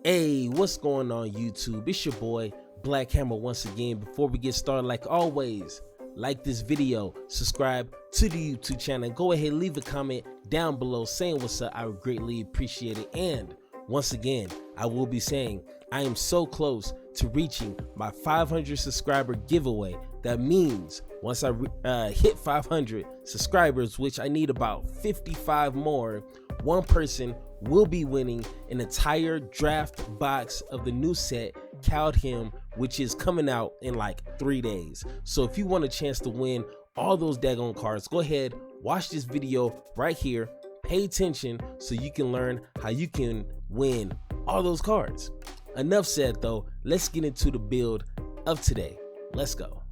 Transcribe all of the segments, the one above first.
Hey, what's going on YouTube? It's your boy Black Hammer once again. Before we get started, like always, like this video, subscribe to the YouTube channel, and go ahead leave a comment down below saying what's up. I would greatly appreciate it. And once again, I will be saying I am so close to reaching my 500 subscriber giveaway. That means once I hit 500 subscribers, which I need about 55 more, one person will be winning an entire draft box of the new set Kaldheim, which is coming out in like 3 days. So if you want a chance to win all those daggone cards, go ahead, watch this video right here, pay attention so you can learn how you can win all those cards. Enough said though, let's get into the build of today. Let's go.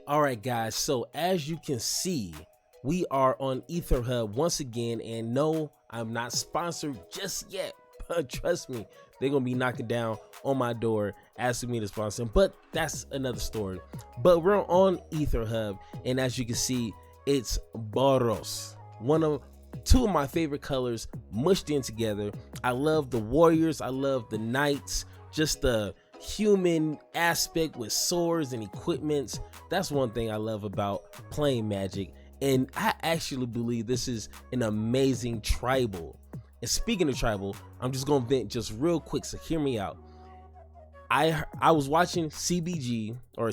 All right guys, so as you can see, we are on EtherHub once again, and no, I'm not sponsored just yet, but trust me, they're gonna be knocking down on my door asking me to sponsor them, but that's another story. But we're on EtherHub, and as you can see, it's Boros, two of my favorite colors mushed in together. I love the warriors, I love the knights, just the human aspect with swords and equipments. That's one thing I love about playing Magic. And I actually believe this is an amazing tribal. And speaking of tribal, I'm just gonna vent just real quick, so hear me out. I was watching CBG or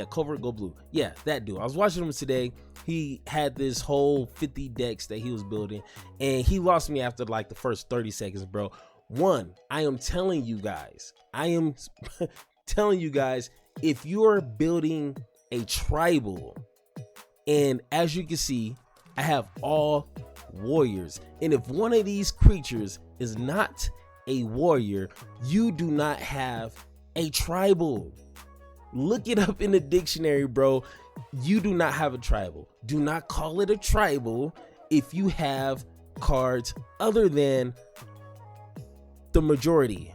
Covert Go Blue. Yeah, that dude. I was watching him today. He had this whole 50 decks that he was building, and he lost me after like the first 30 seconds, bro. I am telling you guys, if you're building a tribal, and as you can see, I have all warriors. And if one of these creatures is not a warrior, you do not have a tribal. Look it up in the dictionary, bro. You do not have a tribal. Do not call it a tribal if you have cards other than the majority.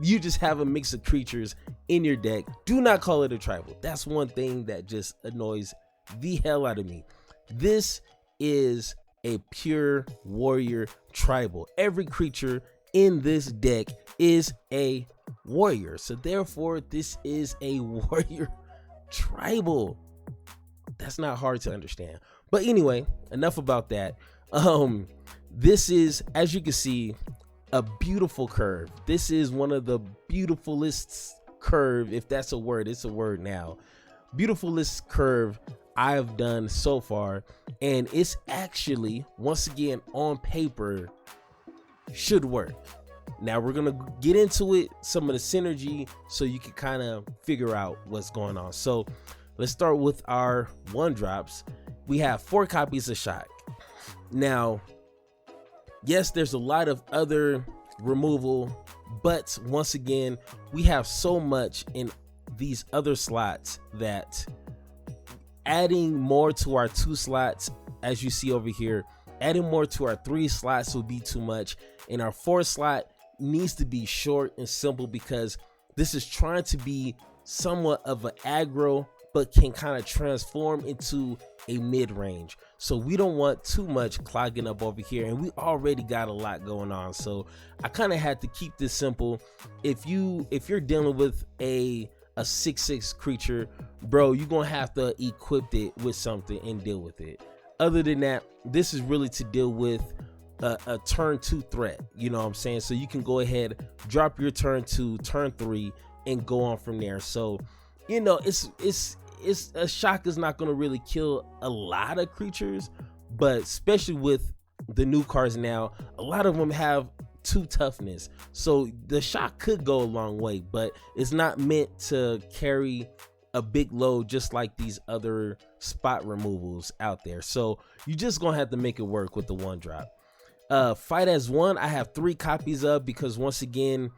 You just have a mix of creatures in your deck. Do not call it a tribal. That's one thing that just annoys the hell out of me. This is a pure warrior tribal. Every creature in this deck is a warrior, so therefore this is a warrior tribal. That's not hard to understand. But anyway, enough about that. This is, as you can see, a beautiful curve. This is one of the beautifulest curve, if that's a word. It's a word now. Beautifulest curve I've done so far, and it's actually, once again, on paper should work. Now we're gonna get into it, some of the synergy, so you can kind of figure out what's going on. So let's start with our one drops. We have 4 copies of Shock. Now, yes, there's a lot of other removal, but once again, we have so much in these other slots that adding more to our 2 slots, as you see over here, adding more to our 3 slots would be too much, and our 4 slot needs to be short and simple, because this is trying to be somewhat of an aggro, but can kind of transform into a mid-range. So we don't want too much clogging up over here, and we already got a lot going on, so I kind of had to keep this simple. If you're dealing with a 6/6 creature, bro, you're gonna have to equip it with something and deal with it. Other than that, this is really to deal with a turn 2 threat, you know what I'm saying? So you can go ahead, drop your turn 2, turn 3, and go on from there. So, you know, it's a Shock is not gonna really kill a lot of creatures, but especially with the new cards now, a lot of them have 2 toughness, so the Shock could go a long way, but it's not meant to carry a big load just like these other spot removals out there. So you just gonna have to make it work with the 1 drop. Fight as one, I have 3 copies of, because once again,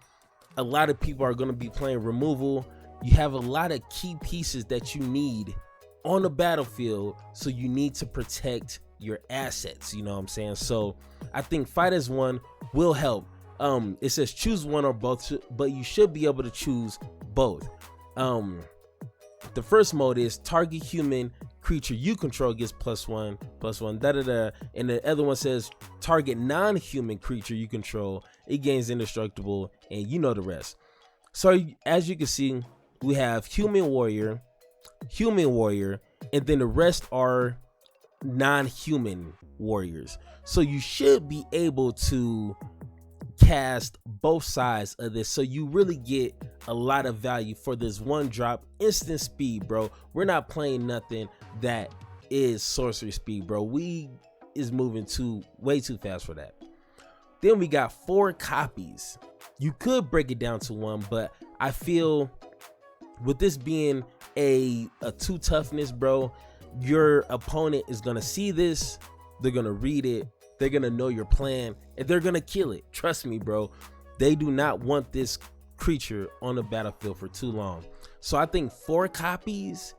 a lot of people are going to be playing removal. You have a lot of key pieces that you need on the battlefield, so you need to protect your assets, you know what I'm saying? So I think fight as one will help. It says choose one or both, but you should be able to choose both. The first mode is target human creature you control gets +1/+1, da da da. And the other one says target non-human creature you control, it gains indestructible, and you know the rest. So as you can see, we have human warrior, and then the rest are non-human warriors. So you should be able to cast both sides of this, so you really get a lot of value for this one drop instant speed, bro. We're not playing nothing that is sorcery speed, bro. We is moving way too fast for that. Then we got 4 copies. You could break it down to 1, but I feel with this being a 2 toughness, bro, your opponent is gonna see this, they're gonna read it, they're gonna know your plan, and they're gonna kill it. Trust me, bro. They do not want this creature on the battlefield for too long. So I think 4 copies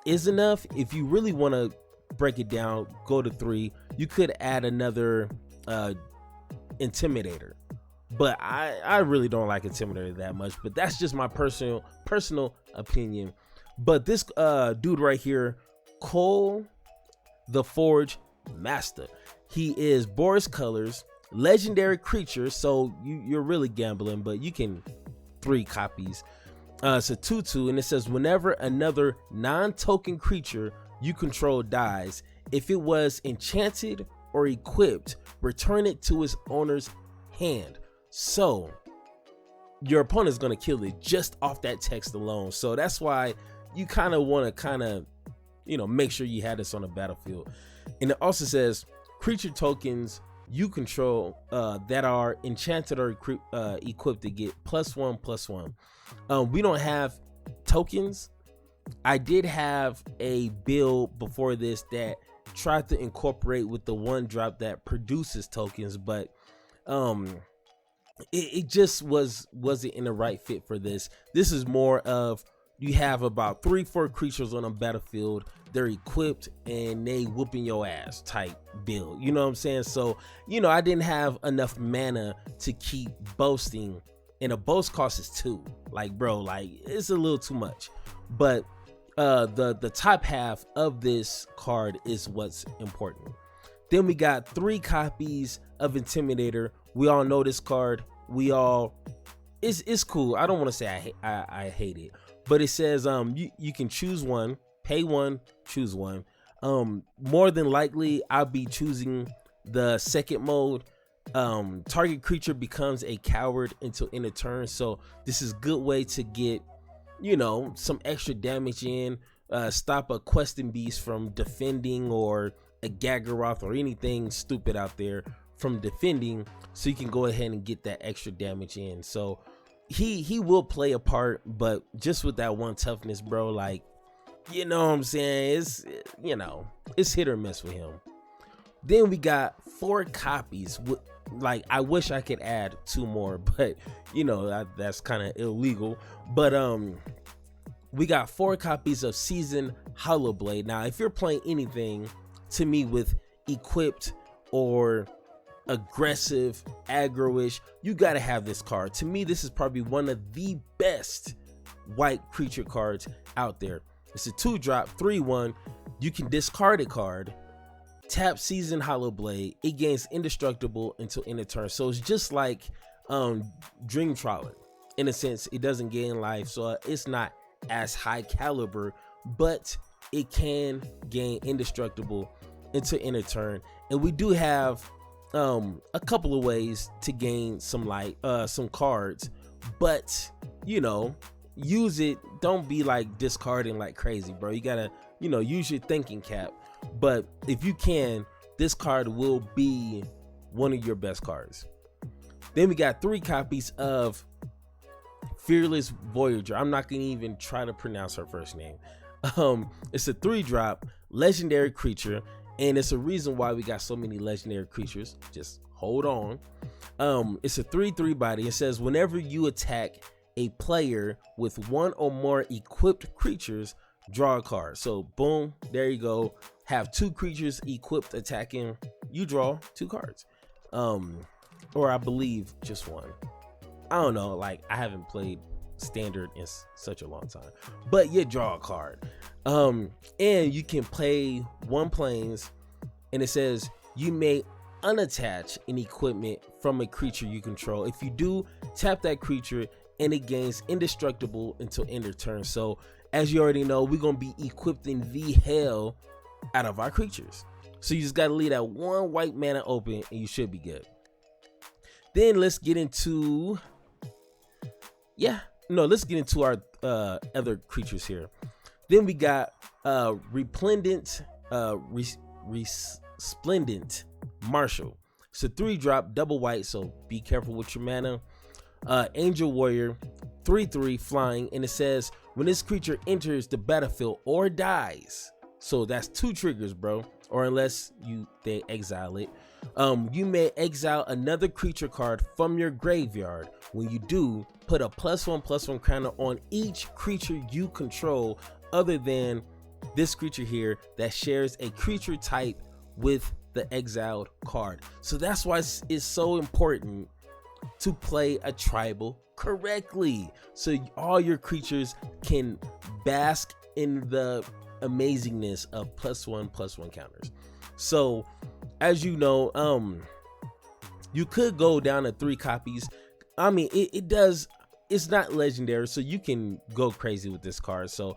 is enough. If you really want to break it down, go to 3. You could add another intimidator, but I really don't like intimidator that much, but that's just my personal opinion. But this dude right here, Cole the Forge Master, he is Boros colors, legendary creature, so you're really gambling, but you can 3 copies. It's a 2/2, and it says whenever another non-token creature you control dies, if it was enchanted or equipped, return it to its owner's hand. So your opponent's gonna kill it just off that text alone. So that's why you kind of want to make sure you have this on the battlefield. And it also says creature tokens you control that are enchanted or equipped to get +1/+1. We don't have tokens. I did have a build before this that tried to incorporate with the 1 drop that produces tokens, but it just wasn't in the right fit for this. This is more of, you have about 3-4 creatures on a battlefield, they're equipped and they whooping your ass type build, you know what I'm saying? So I didn't have enough mana to keep boasting, and a boast cost is 2. Like, bro, like, it's a little too much. But the top half of this card is what's important. Then we got 3 copies of Intimidator. We all know this card. It's cool. I don't want to say I hate it, but it says you can choose one, pay 1, choose 1. More than likely I'll be choosing the second mode. Target creature becomes a coward until end of turn, so this is a good way to get some extra damage in, stop a questing beast from defending, or a Gagaroth or anything stupid out there from defending, so you can go ahead and get that extra damage in. So he will play a part, but just with that 1 toughness, bro, like, you know what I'm saying, it's hit or miss with him. Then we got 4 copies. Like, I wish I could add 2 more, but that's kind of illegal. But we got 4 copies of Seasoned Hollowblade. Now, if you're playing anything to me with equipped or aggressive, aggro-ish, you gotta have this card. To me, this is probably one of the best white creature cards out there. It's a 2-drop, 3/1. You can discard a card, tap Seasoned Hollowblade, it gains indestructible until end of turn. So it's just like Dream Trawler in a sense. It doesn't gain life, so it's not as high caliber, but it can gain indestructible until end of turn. And we do have a couple of ways to gain some cards, but use it. Don't be like discarding like crazy, bro. You gotta use your thinking cap. But if you can, this card will be one of your best cards. Then we got 3 copies of Fearless Voyager. I'm not gonna even try to pronounce her first name. It's a 3-drop legendary creature, and it's a reason why we got so many legendary creatures. Just hold on. It's a 3/3 body. It says whenever you attack a player with 1 or more equipped creatures, draw a card. So boom, there you go. Have 2 creatures equipped attacking, you draw 2 cards. Or I believe just 1. I don't know, like, I haven't played standard in such a long time. But you draw a card. And you can play one planes, and it says you may unattach an equipment from a creature you control. If you do, tap that creature and it gains indestructible until end of turn. So as you already know, we're gonna be equipping the hell out of our creatures. So you just gotta leave that one white mana open and you should be good. Then let's get into let's get into our other creatures here. Then we got Resplendent Marshal. It's a 3-drop double white, so be careful with your mana. Angel Warrior, 3/3 flying, and it says when this creature enters the battlefield or dies, so that's 2 triggers, bro, or unless they exile it, you may exile another creature card from your graveyard. When you do, put a +1/+1 counter on each creature you control other than this creature here that shares a creature type with the exiled card. So that's why it's so important to play a tribal correctly, so all your creatures can bask in the amazingness of +1/+1 counters. So as you know, you could go down to 3 copies. I mean, it's not legendary, so you can go crazy with this card. So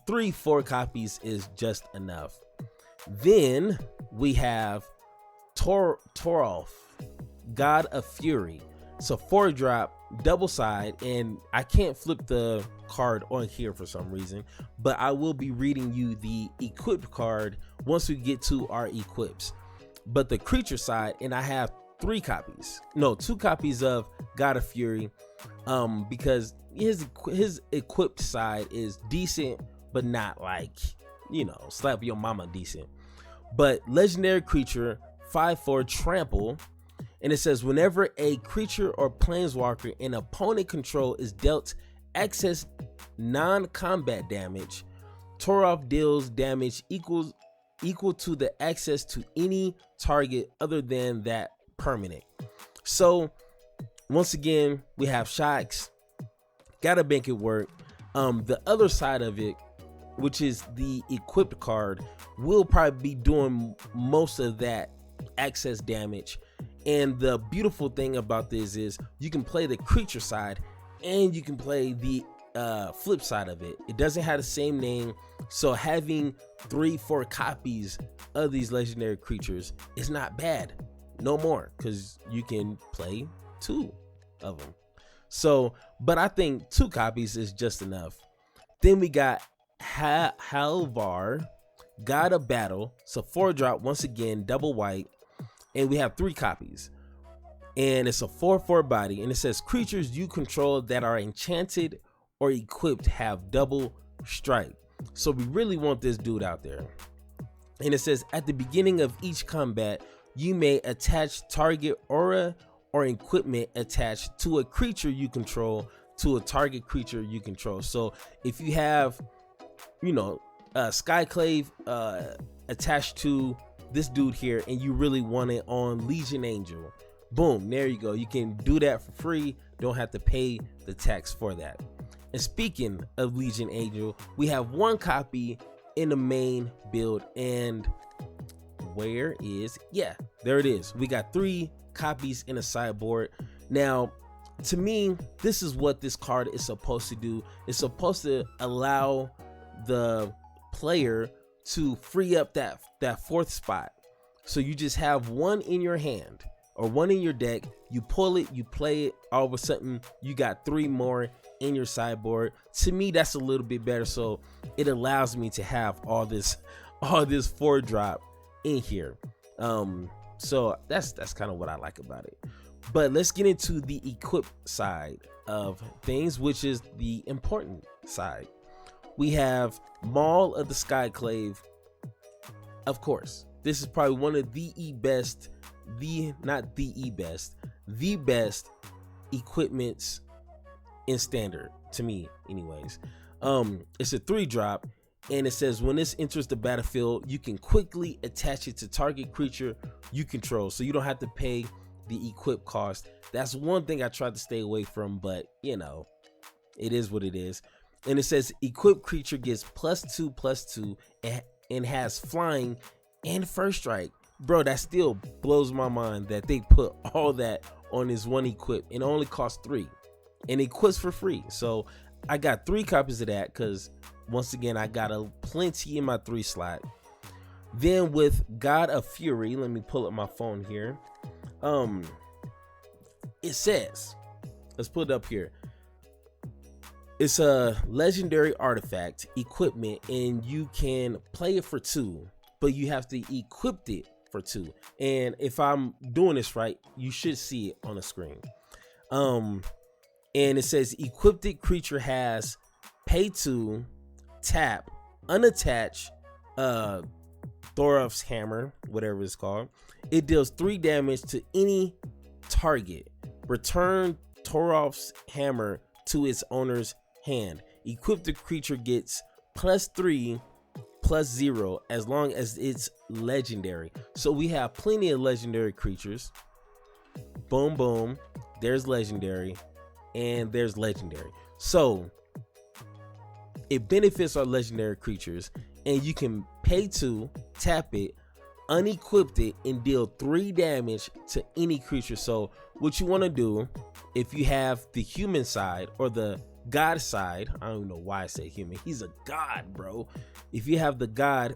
3-4 copies is just enough. Then we have Torolf, God of Fury. So 4-drop double side, and I can't flip the card on here for some reason, but I will be reading you the equipped card once we get to our equips. But the creature side, and I have 2 copies of God of Fury, because his equipped side is decent, but not like, slap your mama decent. But legendary creature, 5/4 trample, and it says whenever a creature or planeswalker in opponent control is dealt excess non-combat damage, Torolf deals damage equal to the excess to any target other than that permanent. So once again, we have shots, gotta make it work. The other side of it, which is the equipped card, will probably be doing most of that excess damage. And the beautiful thing about this is you can play the creature side and you can play the flip side of it. It doesn't have the same name, so having 3-4 copies of these legendary creatures is not bad no more, because you can play 2 of them. So, but I think 2 copies is just enough. Then we got Halvar, God of Battle. So 4-drop, once again, double white, and we have 3 copies. And it's a 4/4 body, and it says creatures you control that are enchanted or equipped have double strike. So we really want this dude out there. And it says at the beginning of each combat, you may attach target aura or equipment attached to a creature you control to a target creature you control. So if you have, Skyclave attached to this dude here and you really want it on Legion Angel, boom, there you go. You can do that for free. Don't have to pay the tax for that. And speaking of Legion Angel, we have 1 copy in the main build, and there it is. We got 3 copies in a sideboard. Now, to me, this is what this card is supposed to do. It's supposed to allow the player to free up that 4th spot. So you just have 1 in your hand or 1 in your deck, you pull it, you play it, all of a sudden you got 3 more in your sideboard. To me, that's a little bit better, so it allows me to have all this 4-drop in here. So that's kind of what I like about it. But let's get into the equip side of things, which is the important side. We have Maul of the Skyclave. Of course, this is probably one of the best equipments in standard, to me anyways. It's a 3-drop, and it says when this enters the battlefield, you can quickly attach it to target creature you control, so you don't have to pay the equip cost. That's one thing I tried to stay away from, but It is what it is. And it says equipped creature gets +2/+2 and has flying and first strike. Bro, that still blows my mind that they put all that on this one equip. It only costs 3 and equips for free. So I got 3 copies of that because once again I got a plenty in my 3 slot. Then with God of Fury, let me pull up my phone here. It says, let's put it up here. It's a legendary artifact equipment, and you can play it for 2, but you have to equip it for 2. And if I'm doing this right, you should see it on the screen. And it says equipped creature has pay 2, tap, unattach Thorof's hammer, whatever it's called. It deals 3 damage to any target. Return Thorof's hammer to its owner's hand. Equipped creature gets +3/+0 as long as it's legendary. So we have plenty of legendary creatures. Boom, boom. There's legendary, and there's legendary. So it benefits our legendary creatures, and you can pay 2, tap it, unequip it, and deal 3 damage to any creature. So what you want to do, if you have the human side or the god side, I don't know why I say human, he's a god, bro. If you have the god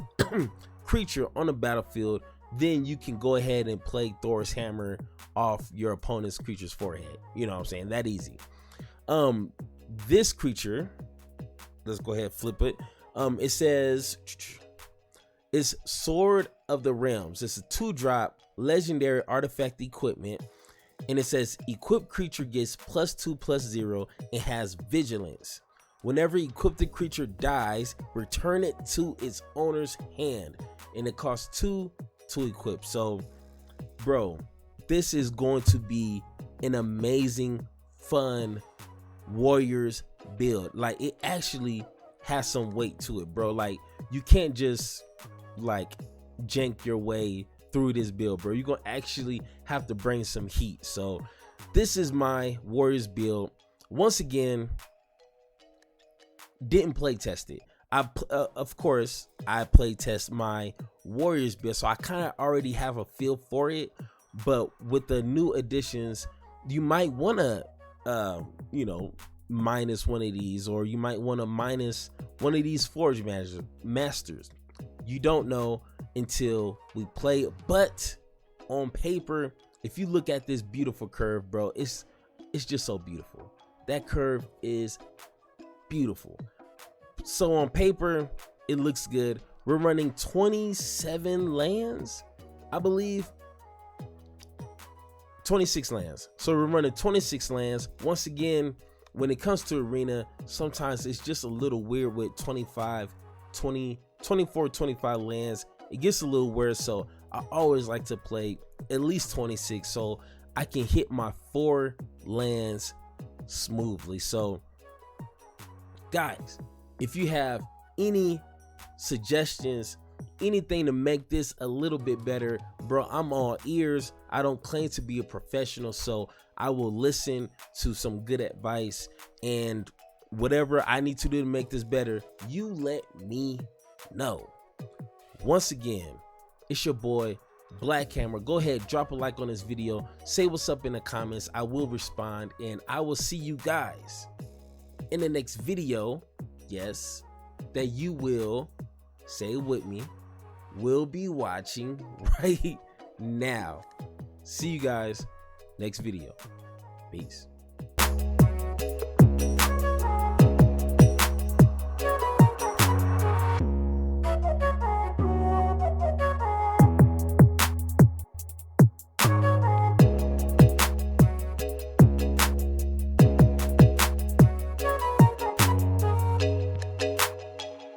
creature on the battlefield, then you can go ahead and play Thor's hammer off your opponent's creature's forehead. You know what I'm saying? That easy. This creature, let's go ahead and flip it. It says it's Sword of the Realms. It's a 2-drop legendary artifact equipment, and it says equipped creature gets +2/+0 and has vigilance. Whenever equipped creature dies, return it to its owner's hand, and it costs 2 to equip. So, bro, this is going to be an amazing, fun Warriors build. Like, it actually has some weight to it, bro. Like, you can't just like jank your way through this build, bro. You're gonna actually have to bring some heat. So this is my Warriors build. Once again, didn't play test it. Of course I play test my Warriors build, so I kind of already have a feel for it. But with the new additions, you might want to minus one of these, or you might want to minus one of these Forge Masters. You don't know until we play it. But on paper, if you look at this beautiful curve, bro, it's just so beautiful. That curve is beautiful. So on paper, it looks good. We're running 27 lands, I believe. 26 lands. So we're running 26 lands. Once again, when it comes to arena, sometimes it's just a little weird with 24, 25 lands. It gets a little weird, so I always like to play at least 26 so I can hit my 4 lands smoothly. So guys, if you have any suggestions, anything to make this a little bit better, bro, I'm all ears. I don't claim to be a professional, so I will listen to some good advice, and whatever I need to do to make this better, you let me know. Once again, it's your boy Black Hammer. Go ahead, drop a like on this video, say what's up in the comments. I will respond, and I will see you guys in the next video. Yes, that you will, say it with me, will be watching right now. See you guys next video. Peace.